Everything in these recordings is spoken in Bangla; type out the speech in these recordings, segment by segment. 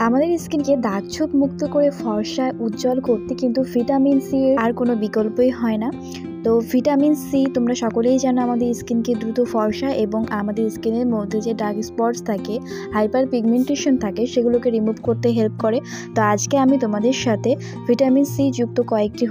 আমাদের স্কিনকে দাগছোপ মুক্ত করে ফর্সা উজ্জ্বল করতে কিন্তু ভিটামিন সি এর আর কোনো বিকল্পই হয় না। তো ভিটামিন সি তোমরা সকলেই জানো আমাদের স্কিনকে দ্রুত ফর্সা এবং আমাদের স্কিনের মধ্যে যে ডার্ক স্পটস থাকে, হাইপার পিগমেন্টেশন থাকে, সেগুলোকে রিমুভ করতে হেল্প করে। তো আজকে আমি তোমাদের সাথে ভিটামিন সি যুক্ত কয়েকটি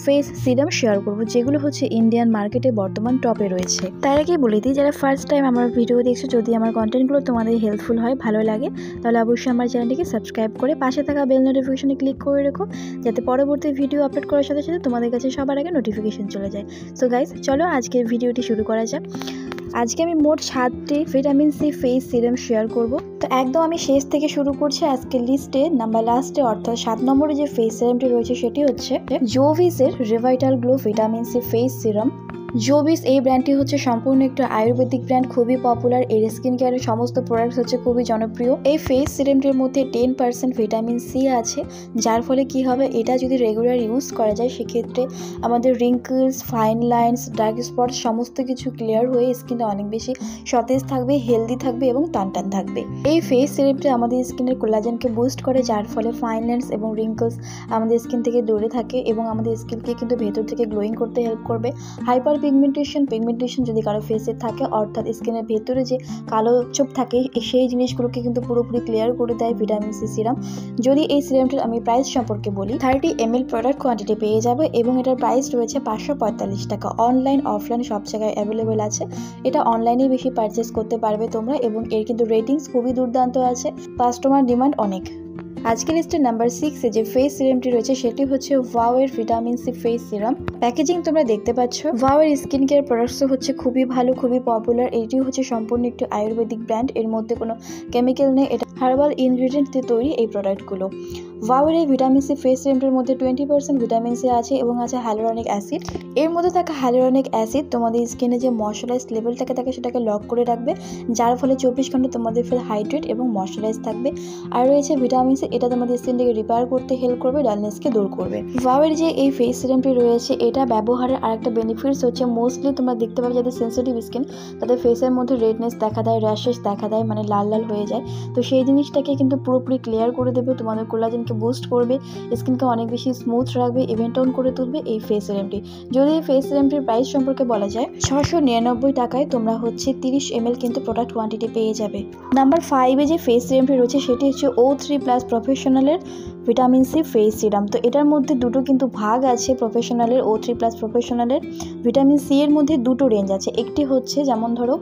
ফেস সিরাম শেয়ার করব, যেগুলো ইন্ডিয়ান মার্কেটে বর্তমান টপে রয়েছে। তার আগে বলে দিই, যারা ফার্স্ট টাইম আমার ভিডিও দেখছো, যদি আমার কন্টেন্টগুলো তোমাদের হেল্পফুল হয়, ভালো লাগে, তাহলে অবশ্যই আমার চ্যানেলটিকে সাবস্ক্রাইব করে পাশে থাকা বেল নোটিফিকেশনে ক্লিক করে রেখো, যাতে পরবর্তী ভিডিও আপলোড করার সাথে সাথে তোমাদের কাছে সবার আগে নোটিফিকেশন চলে যায়। সো গাইস, চলো আজকের ভিডিওটি শুরু করা যাক। আজকে আমি মোট 7টি vitamin C face serum share করব। তো একদম আমি শেষ থেকে শুরু করছি। আজকের লিস্টে লাস্টে অর্থাৎ 7 নম্বরে যে ফেস সিরামটি রয়েছে সেটি হচ্ছে জোভিসের revital glow vitamin C face serum. Jovees এই ব্র্যান্ডটি সম্পূর্ণ একটি আয়ুর্বেদিক ব্র্যান্ড, খুবই পপুলার। এর স্কিন কেয়ারের সমস্ত প্রোডাক্টস খুবই জনপ্রিয়। এই ফেস সিরামটির মধ্যে 10% ভিটামিন সি আছে, যার ফলে কি হবে, এটা যদি রেগুলার ইউজ করা যায় সেক্ষেত্রে আমাদের wrinkles, fine lines, dark spot সমস্ত কিছু ক্লিয়ার হয়ে স্কিনটা অনেক বেশি সতেজ থাকবে, হেলদি থাকবে এবং টান থাকবে। এই ফেস সিরামটি আমাদের স্কিনের কোলাজেনকে বুস্ট করে, যার ফলে ফাইন লাইন্স এবং রিঙ্কলস আমাদের স্কিন থেকে দূরে থাকে এবং আমাদের স্কিনকে কিন্তু ভেতর থেকে গ্লোয়িং করতে হেল্প করবে। হাইপার পিগমেন্টেশন যদি কারো ফেসে থাকে, অর্থাৎ স্কিনের ভেতরে যে কালো ছোপ থাকে, সেই জিনিসগুলোকে কিন্তু পুরোপুরি ক্লিয়ার করে দেয় ভিটামিন সি সিরাম। যদি এই সিরামটির আমি প্রাইস সম্পর্কে বলি, 30 ml প্রোডাক্ট কোয়ান্টিটি পেয়ে যাবে এবং এটার প্রাইস রয়েছে 545 টাকা। অনলাইন অফলাইন সব জায়গায় অ্যাভেলেবেল আছে। এটা অনলাইনে বেশি পারচেস করতে পারবে তোমরা, এবং এর কিন্তু রেটিংস খুবই দুর্দান্ত আছে, কাস্টমার ডিমান্ড অনেক। আজকের লিস্টের নাম্বার 6 যে ফেস সিরামটি রয়েছে সেটি হচ্ছে ওয়াও এর vitamin C face serum. Packaging তোমরা দেখতে পাচ্ছ। ওয়াও এর স্কিন কেয়ার প্রোডাক্টস খুবই ভালো, খুবই পপুলার। এটি সম্পূর্ণ একটি আয়ুর্বেদিক ব্র্যান্ড, এর মধ্যে কোনো কেমিক্যাল নেই, এটা হার্বাল ইনগ্রিডিয়েন্ট দিয়ে তৈরি এই প্রোডাক্টগুলো। ওয়াও এর এই ভিটামিন সি ফেস সিরামটির মধ্যে 20% ভিটামিন সি আছে এবং আছে হ্যালুরনিক অ্যাসিড। এর মধ্যে থাকা হ্যালুরনিক অ্যাসিড তোমাদের স্কিনে যে ময়শ্চারাইজ লেভেলটাকে থাকে সেটাকে লক করে রাখবে, যার ফলে 24 ঘন্টা তোমাদের ফেস হাইড্রেট এবং ময়শ্চারাইজ থাকবে। আর রয়েছে ভিটামিন সি, এটা তোমাদের স্কিনটাকে রিপেয়ার করতে হেল্প করবে, ডালনেসকে দূর করবে। ওয়াও এর যে এই ফেস সিরামটি রয়েছে, এটা ব্যবহারের আরেকটা বেনিফিটস মোস্টলি তোমরা দেখতে পাবে যাদের সেন্সিটিভ স্কিন, তাদের ফেসের মধ্যে রেডনেস দেখা দেয়, র্যাশেস দেখা দেয়, মানে লাল লাল হয়ে যায়। তো সেই জিনিসটাকে কিন্তু পুরোপুরি ক্লিয়ার করে দেবে, তোমাদের কোলাজেনকে বুস্ট করবে, স্কিনকে অনেক বেশি স্মুথ রাখবে, ইভেন টোন করে তুলবে এই ফেস সিরামটি। যদি এই ফেস সিরামটির প্রাইস সম্পর্কে বলা যায়, 699 টাকায় তোমরা 30 ml কিন্তু প্রোডাক্ট কোয়ান্টিটি পেয়ে যাবে। নাম্বার 5 যে ফেস সিরামটি রয়েছে সেটি হচ্ছে O3+ প্রফেশনালের ভিটামিন সি ফেস সিরাম। তো এটার মধ্যে দুটো কিন্তু ভাগ আছে, প্রফেশনালের O3+ প্রফেশনালের ভিটামিন সি এর মধ্যে দুটো রেঞ্জ আছে। একটি যেমন ধরো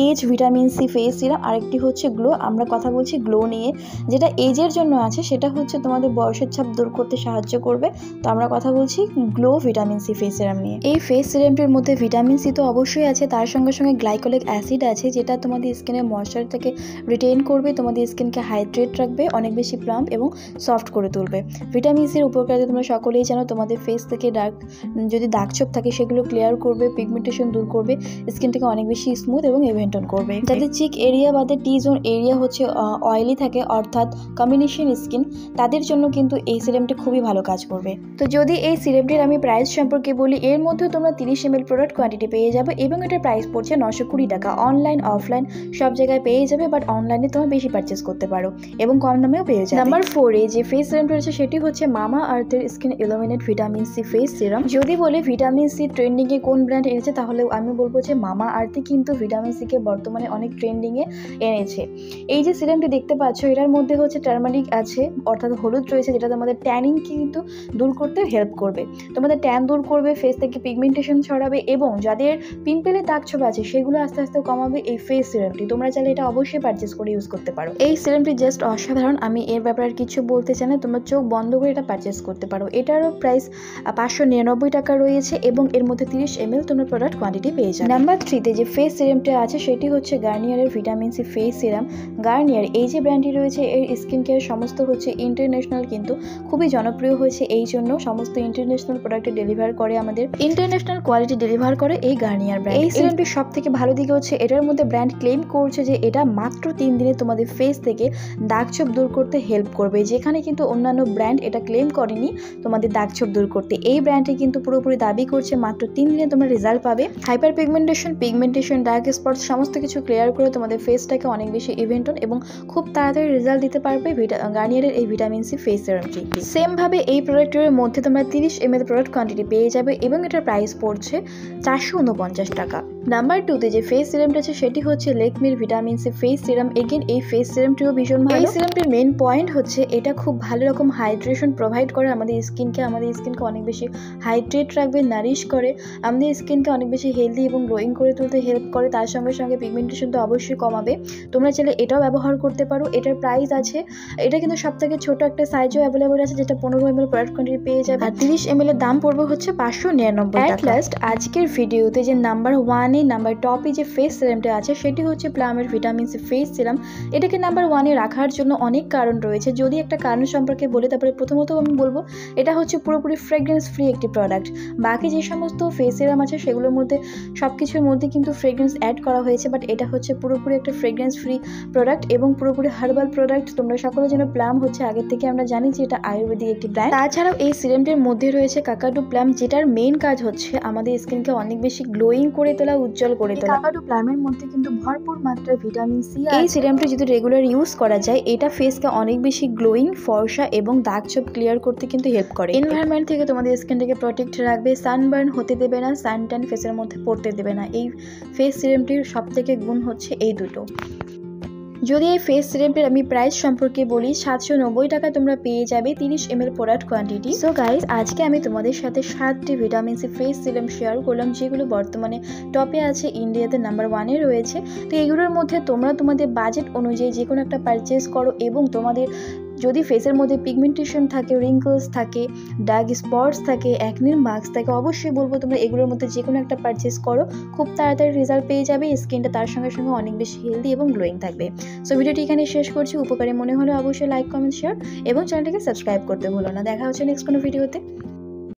age vitamin C face serum, আরেকটি গ্লো। আমরা কথা বলছি গ্লো নিয়ে। যেটা এজের জন্য আছে সেটা তোমাদের বয়সের ছাপ দূর করতে সাহায্য করবে। তো আমরা কথা বলছি glow vitamin C face serum নিয়ে। এই ফেস সিরামটির মধ্যে ভিটামিন সি তো অবশ্যই আছে, তার সঙ্গে সঙ্গে গ্লাইকোলিক অ্যাসিড আছে, যেটা তোমাদের স্কিনের ময়শ্চারটাকে রিটেইন করবে, তোমাদের স্কিনকে হাইড্রেট রাখবে, অনেক বেশি প্লাম্প এবং সফট করে তুলবে। ভিটামিন সির উপকারিতা তোমরা সকলেই জানো। তোমাদের ফেস থেকে যদি দাগছোপ থাকে সেগুলো ক্লিয়ার করবে, পিগমেন্টেশন দূর করবে, স্কিনটাকে অনেক বেশি স্মুথ এবং ইভেন্টন করবে। যাদের চিক এরিয়া বাদে টি জোন এরিয়া অয়েলি থাকে, অর্থাৎ কম্বিনেশন স্কিন, তাদের জন্য কিন্তু এই সিরামটি খুবই ভালো কাজ করবে। তো যদি এই সিরামটির আমি প্রাইস সম্পর্কে বলি, এর মধ্যে তোমরা 30 ml প্রোডাক্ট কোয়ান্টিটি পেয়ে যাবে এবং এটার প্রাইস পড়ছে 920 টাকা। অনলাইন অফলাইন সব জায়গায় পেয়ে যাবে, বাট অনলাইনে তোমরা বেশি পারচেস করতে পারো এবং কম দামেও পেয়ে যাবে। নাম্বার 4 যে ফেস সিরামটি রয়েছে সেটি মামা আর্থের skin illuminate vitamin C face serum. যদি বলে ভিটামিন সি ট্রেন্ডিং এ কোন ব্র্যান্ড এনেছে, তাহলে আমি বলবো যে মামা আর্থই কিন্তু ভিটামিন সি কে বর্তমানে অনেক ট্রেন্ডিং এ এনেছে। এই যে সিরামটি দেখতে পাচ্ছ, এটার মধ্যে টার্মারিক আছে, অর্থাৎ হলুদ রয়েছে, যেটা তোমাদের ট্যানিং কিন্তু দূর করতে হেল্প করবে, তোমাদের ট্যান দূর করবে, ফেস থেকে পিগমেন্টেশন ছড়াবে এবং যাদের পিম্পলের দাগছোপ আছে সেগুলো আস্তে আস্তে কমাবে এই ফেস সিরামটি। তোমরা চাইলে এটা অবশ্যই পারচেস করে ইউজ করতে পারো। এই সিরামটি জাস্ট অসাধারণ, আমি এর ব্যাপারে কিছু বলতে চাই না, তোমরা চোখ বন্ধ করে এটা পারচেস করতে পারো। এটারও প্রাইস 599 টাকা রয়েছে এবং এর মধ্যে 30 ml তোমরা প্রোডাক্ট কোয়ান্টিটি পেয়ে যাবে। নাম্বার 3 যে ফেস সিরামটি আছে সেটি গার্নিয়ারের vitamin C face serum. Garnier এই যে ব্র্যান্ডটি রয়েছে, এর স্কিন কেয়ার সমস্ত ইন্টারন্যাশনাল, কিন্তু খুবই জনপ্রিয় হয়েছে, এই জন্য সমস্ত ইন্টারন্যাশনাল প্রোডাক্টে ডেলিভার করে, আমাদের ইন্টারন্যাশনাল কোয়ালিটি ডেলিভার করে এই গার্নিয়ার ব্র্যান্ড। এই সিরামটির সব থেকে ভালো দিক এটার মধ্যে ব্র্যান্ড ক্লেম করছে যে এটা মাত্র 3 দিনে তোমাদের ফেস থেকে দাগছোপ দূর করতে হেল্প করবে, যেখানে কিন্তু অন্যান্য ব্র্যান্ড এটা ক্লেম করেনি তোমাদের দাগছোপ দূর করতে। এই ব্র্যান্ডটি কিন্তু পুরোপুরি দাবি করছে মাত্র 3 দিনে তোমরা রেজাল্ট পাবে। Hyper pigmentation pigmentation, dark spots সমস্ত কিছু ক্লিয়ার করে তোমাদের ফেসটাকে অনেক বেশি ইভেন্টন এবং খুব তাড়াতাড়ি রেজাল্ট দিতে পারবে গার্নিয়ারের এই ভিটামিন সি ফেস সিরামটি। সেম ভাবে এই প্রোডাক্টের মধ্যে তোমরা 30 ml প্রোডাক্ট কোয়ান্টিটি পেয়ে যাবে এবং এটার প্রাইস পড়ছে 449 টাকা। নাম্বার 2 তে যে ফেস সিরামটা আছে সেটি হচ্ছে লেকমির vitamin C face serum. Again এই ফেস সিরামটিও ভীষণ ভালো। এই সিরামটির মেন পয়েন্ট হচ্ছে এটা খুব ভালো রকম হাইড্রেশন প্রোভাইড করে আমাদের স্কিনকে অনেক বেশি হাইড্রেট রাখবে, নারিশ করে, আমাদের স্কিনকে অনেক বেশি হেলদি এবং গ্লোয়িং করে তুলতে হেল্প করে। তার সঙ্গে সঙ্গে পিগমেন্টেশন তো অবশ্যই কমাবে। তোমরা চাইলে এটাও ব্যবহার করতে পারো। এটার প্রাইস আছে, এটা কিন্তু সব থেকে ছোট একটা সাইজও অ্যাভেলেবল আছে, যেটা 15 ml প্রোডাক্ট কোয়ান্টিটি পেয়ে যাবে। আর 30 ml এর দাম পড়বে হচ্ছে 599 টাকা। এট লাস্ট আজকের ভিডিওতে যে নাম্বার 1 এ নাম্বার টপে যে ফেস সিরামটা আছে সেটি হচ্ছে প্লামের ভিটামিন সি ফেস সিরাম। এটাকে নাম্বার 1 এ রাখার জন্য অনেক কারণ রয়েছে। যদি একটা কারণ সম্পর্কে বলি, তারপরে প্রথমত আমি বলবো এটা হচ্ছে পুরোপুরি ফ্রেগ্রেন্স ফ্রি একটি প্রোডাক্ট। বাকি যে সমস্ত ফেস সিরাম আছে সেগুলোর মধ্যে সবকিছুর মধ্যে কিন্তু ফ্রেগ্রেন্স অ্যাড করা হয়েছে, বাট এটা হচ্ছে পুরোপুরি একটা ফ্রেগ্রেন্স ফ্রি প্রোডাক্ট এবং পুরোপুরি হার্বাল প্রোডাক্ট। তোমরা সকলে যেন প্লাম হচ্ছে আগের থেকে আমরা জানি যে এটা আয়ুর্বেদিক একটি ব্র্যান্ড। তাছাড়াও এই সিরামটির মধ্যে রয়েছে কাকাডু প্লাম, যেটার মেইন কাজ হচ্ছে আমাদের স্কিনকে অনেক বেশি গ্লোয়িং করে তোলা, উজ্জ্বল করে তোলা। কাকাডু প্লামের মধ্যে কিন্তু ভরপুর মাত্রায় ভিটামিন সি। এই সিরামটি যদি রেগুলার ইউজ করা যায়, এটা ফেসকে অনেক বেশি গ্লোয়িং, ফর্সা এবং দাগ ছোপ ক্লিয়ার করতে কিন্তু হেল্প করে। এনভায়রনমেন্ট থেকে তোমাদের স্কিনটাকে প্রোটেক্ট রাখবে, সানবার্ন হতে দেবে না, সানট্যান ফেসের মধ্যে পড়তে দেবে না। এই ফেস সিরামটির সবথেকে গুণ হচ্ছে এই দুটো। যদি এই ফেস সিরামটির আমি প্রাইস সম্পর্কে বলি, 790 টাকা তোমরা পেয়ে যাবে 30 ml product quantity. So guys, আজকে আমি তোমাদের সাথে 7টি vitamin C face serum share করলাম, যেগুলো বর্তমানে টপে আছে, ইন্ডিয়াতে নাম্বার 1 এ রয়েছে। তো এগুলোর মধ্যে তোমরা তোমাদের বাজেট অনুযায়ী যে কোনো একটা পারচেস করো এবং তোমাদের যদি ফেসের মধ্যে পিগমেন্টেশন থাকে, রিঙ্কলস থাকে, ডার্ক স্পটস থাকে, অ্যাকনির মার্কস থাকে, অবশ্যই বলবো তোমরা এগুলোর মধ্যে যে কোনো একটা পারচেস করো, খুব তাড়াতাড়ি রেজাল্ট পেয়ে যাবে। স্কিনটা তার সঙ্গে সঙ্গে অনেক বেশি হেলদি এবং গ্লোয়িং থাকবে। সো ভিডিওটি এখানে শেষ করছি। উপকারী মনে হলে অবশ্যই লাইক, কমেন্ট, শেয়ার এবং চ্যানেলটিকে সাবস্ক্রাইব করতে ভুলো না। দেখা হচ্ছে নেক্সট কোনো ভিডিওতে।